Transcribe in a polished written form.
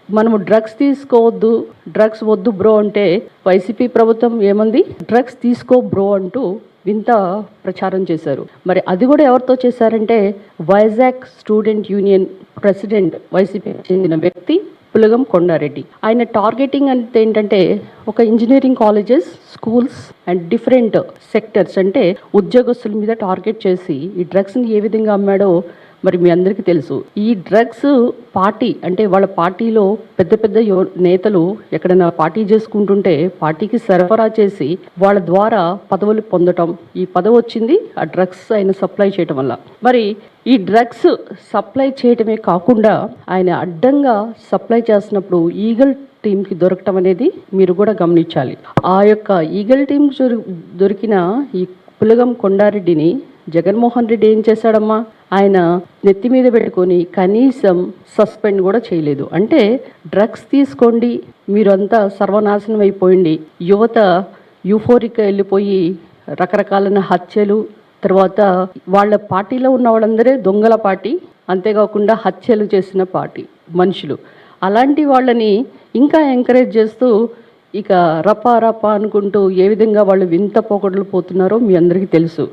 మనము డ్రగ్స్ తీసుకోవద్దు, డ్రగ్స్ వద్దు బ్రో అంటే వైసీపీ ప్రభుత్వం ఏమంది, డ్రగ్స్ తీసుకో బ్రో అంటూ వింత ప్రచారం చేశారు. మరి అది కూడా ఎవరితో చేశారంటే వైజాగ్ స్టూడెంట్ యూనియన్ ప్రెసిడెంట్ వైసీపీకి చెందిన వ్యక్తి పులగం కొండారెడ్డి. ఆయన టార్గెటింగ్ అంటే ఏంటంటే ఒక engineering colleges, schools and different sectors అంటే ఉద్యోగస్తుల మీద టార్గెట్ చేసి ఈ డ్రగ్స్ని ఏ విధంగా అమ్మాడో మరి మీ అందరికీ తెలుసు. ఈ డ్రగ్స్ పార్టీ అంటే వాళ్ళ పార్టీలో పెద్ద పెద్ద నేతలు ఎక్కడైనా పార్టీ చేసుకుంటుంటే పార్టీకి సరఫరా చేసి వాళ్ళ ద్వారా పదవులు పొందటం. ఈ పదవి వచ్చింది ఆ డ్రగ్స్ ఆయన సప్లై చేయటం వల్ల. మరి ఈ డ్రగ్స్ సప్లై చేయటమే కాకుండా ఆయన అడ్డంగా సప్లై చేస్తున్నప్పుడు ఈగల్ టీంకి దొరకటం అనేది మీరు కూడా గమనించాలి. ఆ యొక్క ఈగల్ టీం దొరికిన ఈ పులగం కొండారెడ్డిని జగన్మోహన్ రెడ్డి ఏం చేశాడమ్మా, ఆయన నెత్తి మీద పెట్టుకొని కనీసం సస్పెండ్ కూడా చేయలేదు. అంటే డ్రగ్స్ తీసుకోండి, మీరంతా సర్వనాశనం అయిపోయింది, యువత యూఫోరిక్ వెళ్ళిపోయి రకరకాలైన హత్యలు, తర్వాత వాళ్ళ పార్టీలో ఉన్న వాళ్ళందరే దొంగల పార్టీ, అంతేకాకుండా హత్యలు చేసిన పార్టీ మనుషులు. అలాంటి వాళ్ళని ఇంకా ఎంకరేజ్ చేస్తూ ఇక రపా రపా అనుకుంటూ ఏ విధంగా వాళ్ళు వింత పోకడలు పోతున్నారో మీ అందరికీ తెలుసు.